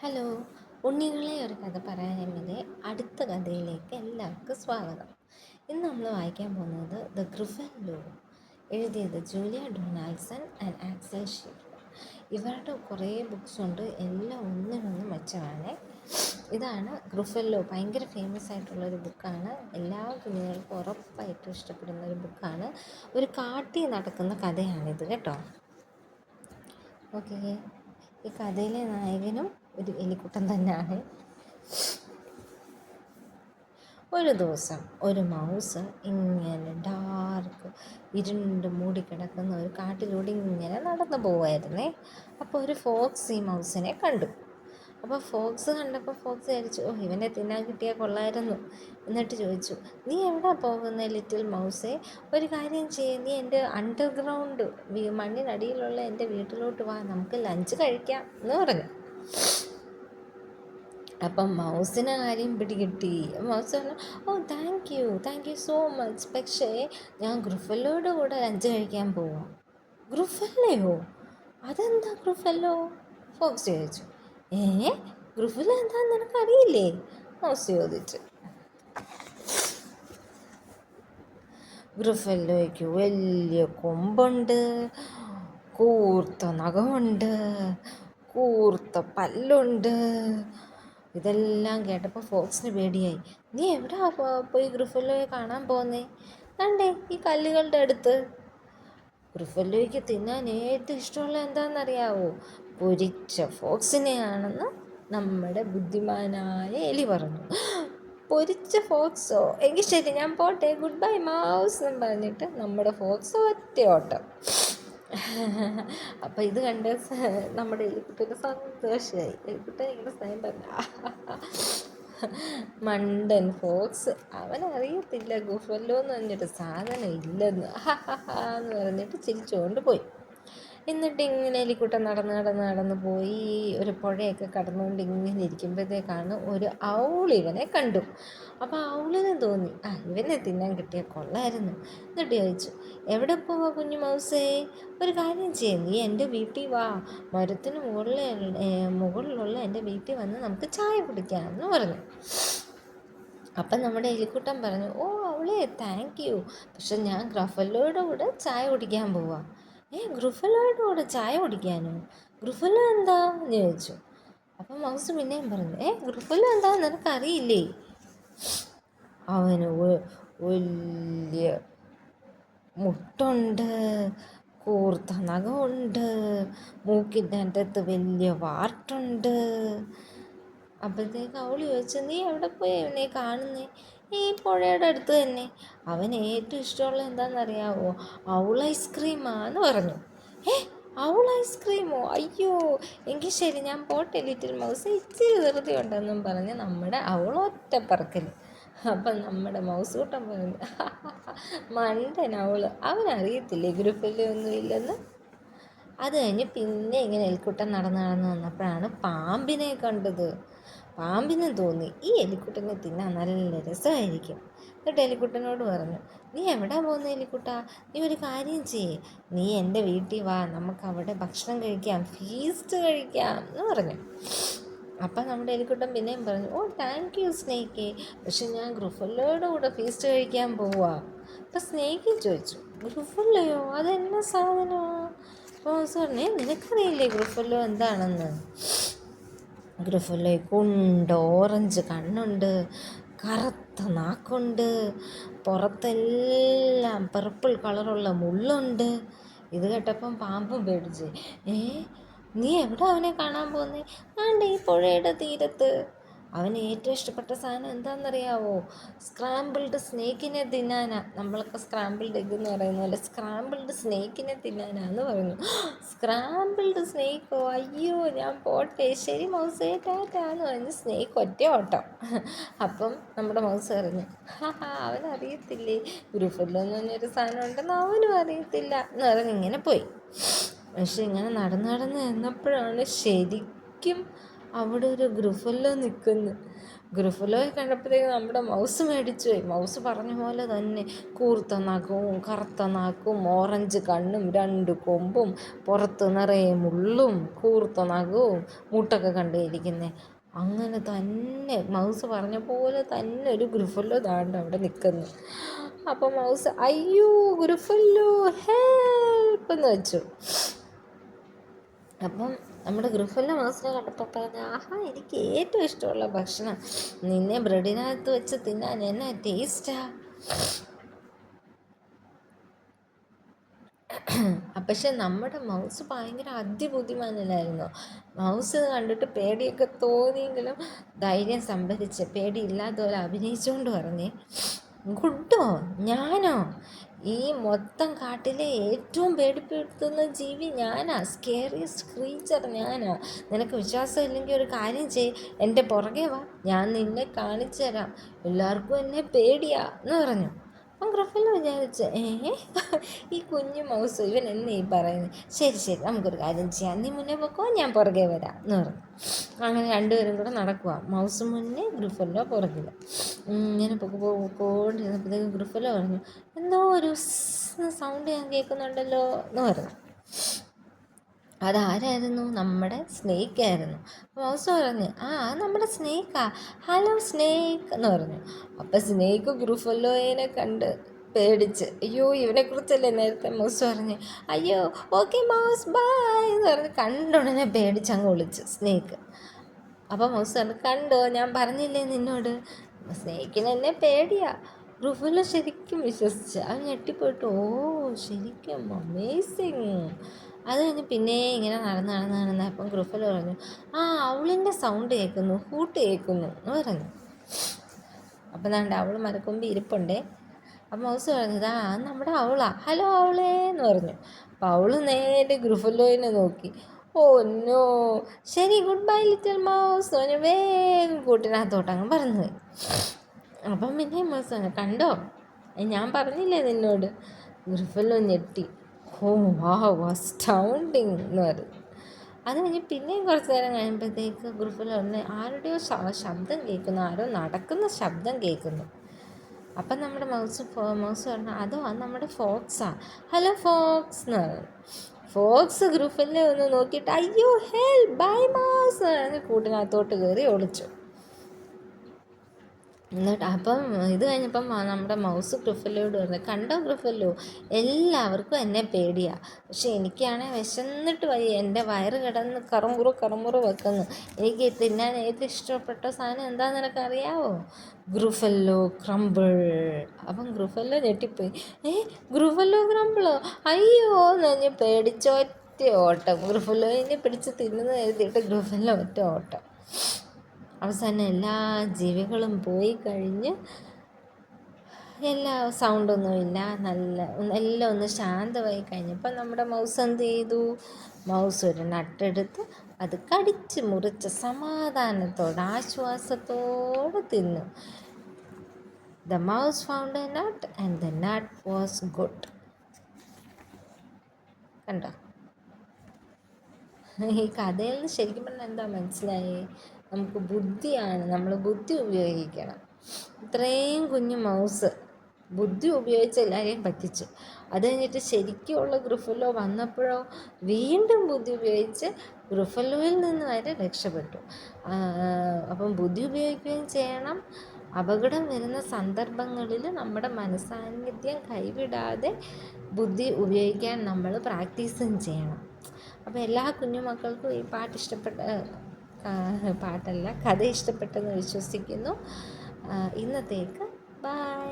Hello, ഉണ്ണികളെ ഒരു കഥ പറയാമെൻ്റെ അടുത്ത കഥയിലേക്ക് എല്ലാവർക്കും സ്വാഗതം. ഇന്ന് നമ്മൾ വായിക്കാൻ പോകുന്നത് ദ ഗ്രിഫൻ ലോ, എഴുതിയത് Julia Donaldson and Axel Schaeffer. ഇവരുടെ കുറേ ബുക്സ് ഉണ്ട്, എല്ലാം ഒന്നിനൊന്നും മെച്ചമാണ്. ഇതാണ് ഗ്രിഫൻ ലോ, ഭയങ്കര ഫേമസ് ആയിട്ടുള്ളൊരു ബുക്കാണ്. എല്ലാ കുഞ്ഞുങ്ങൾക്കും ഉറപ്പായിട്ടും ഇഷ്ടപ്പെടുന്ന ഒരു ബുക്കാണ്. ഒരു കാട്ടിൽ നടക്കുന്ന കഥയാണിത് കേട്ടോ. ഓക്കെ, ഈ കഥയിലെ നായകനും ഒരു എലിക്കുട്ടൻ തന്നെയാണ്. ഒരു ദിവസം ഒരു മൗസ് ഇങ്ങനെ ഡാർക്ക് ഇരുണ്ട് മൂടിക്കിടക്കുന്ന ഒരു കാട്ടിലൂടെ ഇങ്ങനെ നടന്നു പോവായിരുന്നേ. അപ്പോൾ ഒരു ഫോക്സ് ഈ മൗസിനെ കണ്ടു. അപ്പോൾ ഫോക്സ് കണ്ടപ്പോൾ ഫോക്സ് വിചാരിച്ചു, ഇവനെ തിന്നാൻ കിട്ടിയാൽ കൊള്ളായിരുന്നു. എന്നിട്ട് ചോദിച്ചു, നീ എവിടെ പോകുന്നത് ലിറ്റിൽ മൗസേ? ഒരു കാര്യം ചെയ്യ്, നീ എൻ്റെ അണ്ടർഗ്രൗണ്ട് മണ്ണിനടിയിലുള്ള എൻ്റെ വീട്ടിലോട്ട് വാ, നമുക്ക് ലഞ്ച് കഴിക്കാം എന്ന് പറഞ്ഞു. അപ്പം മൗസിന് കാര്യം പിടികിട്ടി. മൗസ് പറഞ്ഞു, താങ്ക് യു സോ മച്ച്, പക്ഷേ ഞാൻ ഗ്രിഫലോയുടെ കൂടെ ലഞ്ച് കഴിക്കാൻ പോവാം. ഗ്രിഫല്ലയോ? അതെന്താ ഗ്രിഫല്ലോ? ഫോക്സ് ചോദിച്ചു. ഗ്രിഫല്ലോ എന്താന്ന് നിനക്കറിയില്ലേ? മൗസ് ചോദിച്ചു. ഗ്രിഫല്ലോയ്ക്ക് വലിയ കൊമ്പുണ്ട്, കൂർത്ത നഖമുണ്ട്, കൂർത്ത പല്ലുണ്ട്. ഇതെല്ലാം കേട്ടപ്പോൾ ഫോക്സിന് പേടിയായി. നീ എവിടാ പോയി ഗ്രിഫല്ലോയെ കാണാൻ പോകുന്നേ? കണ്ടേ ഈ കല്ലുകളുടെ അടുത്ത്. ഗ്രിഫല്ലോയ്ക്ക് തിന്നാൻ ഏറ്റവും ഇഷ്ടമുള്ള എന്താണെന്നറിയാവോ? പൊരിച്ച ഫോക്സിനെയാണെന്ന് നമ്മുടെ ബുദ്ധിമാനായ എലി പറഞ്ഞു. പൊരിച്ച ഫോക്സോ? എങ്കിൽ ശരി, ഞാൻ പോട്ടെ, ഗുഡ് ബൈ മൗസ് എന്ന് പറഞ്ഞിട്ട് നമ്മുടെ ഫോക്സ് ഒറ്റ ഓട്ടം. അപ്പം ഇത് കണ്ട് നമ്മുടെ എലിക്കുട്ടന് സന്തോഷമായി. എലിക്കുട്ടൻ ഇങ്ങനെ സ്നേഹം പറഞ്ഞു, മണ്ടൻ ഫോക്സ്, അവനറിയത്തില്ല ഗ്രിഫല്ലോ എന്ന് പറഞ്ഞിട്ട് സാധനം ഇല്ലെന്ന് എന്ന് പറഞ്ഞിട്ട് ചിരിച്ചുകൊണ്ട് പോയി. എന്നിട്ട് ഇങ്ങനെ എലിക്കുട്ടൻ നടന്ന് പോയി ഒരു പുഴയൊക്കെ കടന്നുകൊണ്ട് ഇങ്ങനെ ഇരിക്കുമ്പോഴത്തേക്കാണ് ഒരു ഔൾ ഇവനെ കണ്ടു. അപ്പോൾ ഔളിന് തോന്നി, ഇവനെ തിന്നാൻ കിട്ടിയാൽ കൊള്ളായിരുന്നു. എന്നിട്ട് ചോദിച്ചു, എവിടെ പോവാ കുഞ്ഞു മൗസേ? ഒരു കാര്യം ചെയ്യും, നീ എൻ്റെ വീട്ടിൽ വാ, മരത്തിന് മുകളിലുള്ള എൻ്റെ വീട്ടിൽ വന്ന് നമുക്ക് ചായ കുടിക്കാം എന്ന് പറഞ്ഞു. അപ്പം നമ്മുടെ എലിക്കുട്ടൻ പറഞ്ഞു, അവളെ താങ്ക് യു, പക്ഷെ ഞാൻ ഗ്രിഫല്ലോയുടെ കൂടെ ചായ കുടിക്കാൻ പോവാം. ഗ്രിഫല്ലോയുടെ കൂടെ ചായ കുടിക്കാനോ? ഗ്രിഫല്ലോ എന്താ എന്ന് ചോദിച്ചു. അപ്പം മൗസ് പിന്നെയും പറഞ്ഞു, ഗ്രിഫല്ലോ എന്താന്ന് നിനക്കറിയില്ലേ? അവന് വലിയ മുട്ടുണ്ട്, കൂർത്ത നഖമുണ്ട്, മൂക്കിൻ്റെ അറ്റത്ത് വലിയ വാർട്ടുണ്ട്. അപ്പോഴത്തേക്ക് അവൾ ചോദിച്ചു, നീ എവിടെ പോയി അവനെ കാണുന്നേ? ഈ പുഴയുടെ അടുത്ത് തന്നെ. അവന് ഏറ്റവും ഇഷ്ടമുള്ള എന്താണെന്നറിയാവോ? ഔൾ ഐസ്ക്രീമാന്ന് പറഞ്ഞു. ഔൾ ഐസ്ക്രീമോ? അയ്യോ, എങ്കിൽ ശരി, ഞാൻ പോട്ടെ ലിറ്റിൽ മൗസ്, ഇച്ചിരി ധൃതി ഉണ്ടെന്നും പറഞ്ഞ് നമ്മുടെ ഔൾ ഒറ്റ പറക്കൽ. അപ്പം നമ്മുടെ മൗസ് കൂട്ടം പറഞ്ഞു, മണ്ടൻ ഔള്, അവനറിയത്തില്ലേ ഗ്രിഫല്ലോ ഒന്നുമില്ലെന്ന്. അത് കഴിഞ്ഞ് പിന്നെ ഇങ്ങനെ എലിക്കുട്ടൻ നടന്ന് വന്നപ്പോഴാണ് പാമ്പിനെ കണ്ടത്. പാമ്പിന് തോന്നി, ഈ എലിക്കുട്ടനെ തിന്നാൻ നല്ല രസമായിരിക്കും. എന്നിട്ട് എലിക്കുട്ടനോട് പറഞ്ഞു, നീ എവിടെ പോകുന്ന എലിക്കുട്ടാ? നീ ഒരു കാര്യം ചെയ്യേ, നീ എൻ്റെ വീട്ടിൽ വാ, നമുക്ക് അവിടെ ഭക്ഷണം കഴിക്കാം, ഫീസ്റ്റ് കഴിക്കാം എന്ന് പറഞ്ഞു. അപ്പം നമ്മുടെ എലിക്കുട്ടൻ പിന്നെയും പറഞ്ഞു, താങ്ക് യു സ്നേക്കേ, പക്ഷെ ഞാൻ ഗ്രിഫല്ലോയുടെ കൂടെ ഫീസ്റ്റ് കഴിക്കാൻ പോവാ. അപ്പം സ്നേക്ക് ചോദിച്ചു, ഗ്രിഫല്ലോയോ? അതെന്നാ സാധനമാണ്? മൗസ് പറഞ്ഞേ, നിനക്കറിയില്ലേ ഗ്രിഫല്ലോ എന്താണെന്ന്? ഗ്രിഫല്ലോയ്ക്ക് ഓറഞ്ച് കണ്ണുണ്ട്, കറുത്ത നാക്കുണ്ട്, പുറത്തെല്ലാം പർപ്പിൾ കളറുള്ള മുള്ളുണ്ട്. ഇത് കേട്ടപ്പം പാമ്പും പേടിച്ച്, നീ എവിടെ അവനെ കാണാൻ പോകുന്നേ? ആണ്ട് ഈ പുഴയുടെ തീരത്ത്. അവന് ഏറ്റവും ഇഷ്ടപ്പെട്ട സാധനം എന്താണെന്നറിയാവോ? സ്ക്രാമ്പിൾഡ് സ്നേക്കിനെ തിന്നാനാ. നമ്മളൊക്കെ സ്ക്രാമ്പിൾഡ് എഗ് എന്ന് പറയുന്ന പോലെ സ്ക്രാമ്പിൾഡ് സ്നേക്കിനെ തിന്നാനാന്ന് പറഞ്ഞു. സ്ക്രാമ്പിൾഡ് സ്നേക്കോ? അയ്യോ, ഞാൻ പോട്ടെ, ശരി മൗസേ, ടാറ്റാന്ന് പറഞ്ഞ് സ്നേക്ക് ഒറ്റ ഓട്ടം. അപ്പം നമ്മുടെ മൗസ് പറഞ്ഞു, അവനറിയത്തില്ലേ ഗ്രിഫല്ലോ എന്ന് പറഞ്ഞൊരു സാധനം ഉണ്ടെന്ന് അവനും അറിയത്തില്ല എന്ന് പറഞ്ഞ് ഇങ്ങനെ പോയി. പക്ഷെ ഇങ്ങനെ നടന്ന് ചെന്നപ്പോഴാണ് ശരിക്കും അവിടെ ഒരു ഗ്രിഫല്ലോ നിൽക്കുന്നു. ഗ്രിഫലോയെ കണ്ടപ്പോഴത്തേക്കും നമ്മുടെ മൗസ് മേടിച്ചു പോയി. മൗസ് പറഞ്ഞ പോലെ തന്നെ കൂർത്ത നഖവും കറുത്ത നാക്കും ഓറഞ്ച് കണ്ണും 2 കൊമ്പും പുറത്ത് നിറയെ മുള്ളും കൂർത്ത നഖവും മുട്ടൊക്കെ കണ്ടിരിക്കുന്നത്. അങ്ങനെ തന്നെ മൗസ് പറഞ്ഞ പോലെ തന്നെ ഒരു ഗ്രിഫല്ലോ ദാണ്ട് അവിടെ നിൽക്കുന്നു. അപ്പം മൗസ് അയ്യോ ഗ്രിഫല്ലോ ഹെൽപ്പ് എന്ന് വെച്ചു. അപ്പം നമ്മുടെ ഗ്രിഫല്ലോ മൗസിനെ കണ്ടപ്പോൾ പറഞ്ഞു, ആഹാ എനിക്ക് ഏറ്റവും ഇഷ്ടമുള്ള ഭക്ഷണം നിന്നെ ബ്രെഡിനകത്ത് വെച്ച് തിന്നാൻ എന്നാ ടേസ്റ്റാ. പക്ഷെ നമ്മുടെ മൗസ് ഭയങ്കര അതിബുദ്ധിമാനല്ലായിരുന്നു. മൗസ് കണ്ടിട്ട് പേടിയൊക്കെ തോന്നിയെങ്കിലും ധൈര്യം സംഭരിച്ച് പേടിയില്ലാത്തവരെ അഭിനയിച്ചുകൊണ്ട് പറഞ്ഞേ, ഗുഡോ ഞാനോ? ഈ മൊത്തം കാട്ടിലെ ഏറ്റവും പേടിപ്പെടുത്തുന്ന ജീവി ഞാനാ, സ്കേറിയസ്റ്റ് ക്രീച്ചർ ഞാനാ. നിനക്ക് വിശ്വാസം ഇല്ലെങ്കിൽ ഒരു കാര്യം ചെയ്യ്, എൻ്റെ പുറകെ വാ, ഞാൻ നിന്നെ കാണിച്ചു തരാം. എല്ലാവർക്കും എന്നെ പേടിയാ എന്ന് പറഞ്ഞു. അപ്പം ഗ്രഫല്ലോ വിചാരിച്ച് ഈ കുഞ്ഞു മൗസ് ഇവൻ എന്നീ പറയുന്നത്. ശരി ശരി നമുക്കൊരു കാര്യം ചെയ്യാം, നീ മുന്നേ പൊക്കോ, ഞാൻ പുറകെ വരാം എന്ന് പറഞ്ഞു. അങ്ങനെ രണ്ടുപേരും കൂടെ നടക്കുക, മൗസ് മുന്നേ ഗ്രിഫല്ലോ പുറകിൽ. ഇങ്ങനെ പോയിക്കൊണ്ടിരുന്നപ്പോഴത്തേക്ക് ഗ്രിഫല്ലോ പറഞ്ഞു, എന്തോ ഒരു സൗണ്ട് ഞാൻ കേൾക്കുന്നുണ്ടല്ലോ എന്ന് പറഞ്ഞു. അതാരായിരുന്നു? നമ്മുടെ സ്നേക്കായിരുന്നു. മൗസ് പറഞ്ഞു, നമ്മുടെ സ്നേക്കാ, ഹലോ സ്നേക്ക് എന്ന് പറഞ്ഞു. അപ്പം സ്നേക്ക് ഗ്രിഫല്ലോയെ കണ്ട് പേടിച്ച്, അയ്യോ ഇവനെക്കുറിച്ചല്ലേ നേരത്തെ മൗസ് പറഞ്ഞ്, അയ്യോ ഓക്കെ മൗസ് ബൈ എന്ന് പറഞ്ഞ് കണ്ടുടനെ പേടിച്ച് അങ്ങ് വിളിച്ചു സ്നേക്ക്. അപ്പം മൗസ് പറഞ്ഞു, കണ്ടോ ഞാൻ പറഞ്ഞില്ലേ നിന്നോട്, സ്നേക്കിന് എന്നെ പേടിയാ. ഗ്രിഫല്ലോ ശരിക്കും വിശ്വസിച്ച് അവൻ ഞെട്ടിപ്പോയിട്ട്, ഓ ശരിക്കും അമേസിങ്. അത് കഴിഞ്ഞ് പിന്നെ ഇങ്ങനെ നടന്ന് അപ്പം ഗ്രിഫല്ലോ പറഞ്ഞു, അവളിൻ്റെ സൗണ്ട് കേൾക്കുന്നു, ഹൂട്ട് കേൾക്കുന്നു എന്ന് പറഞ്ഞു. അപ്പം ദാണ്ട് അവൾ മരക്കൊമ്പ് ഇരിപ്പുണ്ടേ. അപ്പം മൗസ് പറഞ്ഞു, നമ്മുടെ അവളാ, ഹലോ അവളേ എന്ന് പറഞ്ഞു. അപ്പം അവൾ നേരെ ഗ്രിഫല്ലോയിനെ നോക്കി. ഓ നോ, ശരി ഗുഡ് ബൈ ലിറ്റിൽ മൗസ് പറഞ്ഞു വേഗം കൂട്ടിനകത്തോട്ടങ്ങ് പറന്നുപോയി. അപ്പം പിന്നെ മൗസ് പറഞ്ഞു, കണ്ടോ ഞാൻ പറഞ്ഞില്ലേ നിന്നോട്. ഗ്രിഫല്ലോ ഞെട്ടി, ഓ വാവ് അസ്റ്റൗണ്ടിങ് എന്ന് പറഞ്ഞു. അത് കഴിഞ്ഞ് പിന്നെയും കുറച്ച് നേരം കഴിയുമ്പോഴത്തേക്ക് ഗ്രിഫല്ലോ ഒന്ന് ആരുടെയോ ശബ്ദം കേൾക്കുന്നു, ആരോ നടക്കുന്ന ശബ്ദം കേൾക്കുന്നു. അപ്പം നമ്മുടെ മൗസ് പറഞ്ഞു, അതോ അത് നമ്മുടെ ഫോക്സാ, ഹലോ ഫോക്സ് എന്ന് പറഞ്ഞു. ഫോക്സ് ഗ്രിഫലിനെ ഒന്ന് നോക്കിയിട്ട്, അയ്യോ ഹെൽപ്പ് ബൈ മൗസ് കൂട്ടിനകത്തോട്ട് കയറി ഒളിച്ചു. എന്നിട്ട് അപ്പം ഇത് കഴിഞ്ഞപ്പം നമ്മുടെ മൗസ് ഗ്രിഫല്ലോയോട് പറഞ്ഞു, കണ്ടോ ഗ്രിഫല്ലോ, എല്ലാവർക്കും എന്നെ പേടിയാണ്, പക്ഷെ എനിക്കാണെങ്കിൽ വിശന്നിട്ട് വയ്യ, എൻ്റെ വയറ് കിടന്ന് കറുമുറു വെക്കുന്നു. എനിക്ക് തിന്നാൻ ഏറ്റവും ഇഷ്ടപ്പെട്ട സാധനം എന്താണെന്ന് നിനക്കറിയാവോ? ഗ്രിഫല്ലോ ക്രംബിൾ. അപ്പം ഗ്രിഫല്ലോ ഞെട്ടിപ്പോയി, ഗ്രിഫല്ലോ ക്രംബിളോ, അയ്യോ എന്ന് പറഞ്ഞ് പേടിച്ചൊറ്റ ഓട്ടം. ഗ്രിഫല്ലോയിനെ പിടിച്ച് തിന്നുന്ന എഴുതിയിട്ട് ഗ്രിഫല്ലോ ഒറ്റ ഓട്ടം. അവസാനം എല്ലാ ജീവികളും പോയി കഴിഞ്ഞ് എല്ലാ സൗണ്ടൊന്നുമില്ല, എല്ലാം ഒന്ന് ശാന്തമായി കഴിഞ്ഞപ്പോൾ നമ്മുടെ മൗസ് എന്ത് ചെയ്തു? മൗസ് ഒരു നട്ടെടുത്ത് അത് കടിച്ച് മുറിച്ച് സമാധാനത്തോടെ ആശ്വാസത്തോടെ തിന്നു. The mouse found A nut and the nut was good. കണ്ടോ? ഈ കഥയിൽ നിന്ന് ശരിക്കും പറഞ്ഞാൽ എന്താ മനസ്സിലായേ? നമുക്ക് ബുദ്ധിയാണ്, നമ്മൾ ബുദ്ധി ഉപയോഗിക്കണം. ഇത്രയും കുഞ്ഞു മൗസ് ബുദ്ധി ഉപയോഗിച്ച് എല്ലാവരെയും പറ്റിച്ചു. അത് കഴിഞ്ഞിട്ട് ശരിക്കുമുള്ള ഗ്രിഫല്ലോ വന്നപ്പോഴോ വീണ്ടും ബുദ്ധി ഉപയോഗിച്ച് ഗ്രിഫല്ലോയിൽ നിന്ന് വരെ രക്ഷപ്പെട്ടു. അപ്പം ബുദ്ധി ഉപയോഗിക്കുകയും ചെയ്യണം. അപകടം വരുന്ന സന്ദർഭങ്ങളിൽ നമ്മുടെ മനസ്സാന്നിധ്യം കൈവിടാതെ ബുദ്ധി ഉപയോഗിക്കാൻ നമ്മൾ പ്രാക്ടീസും ചെയ്യണം. അപ്പോൾ എല്ലാ കുഞ്ഞുമക്കൾക്കും ഈ കഥ ഇഷ്ടപ്പെട്ടെന്ന് വിശ്വസിക്കുന്നു. ഇന്നത്തേക്ക് ബൈ.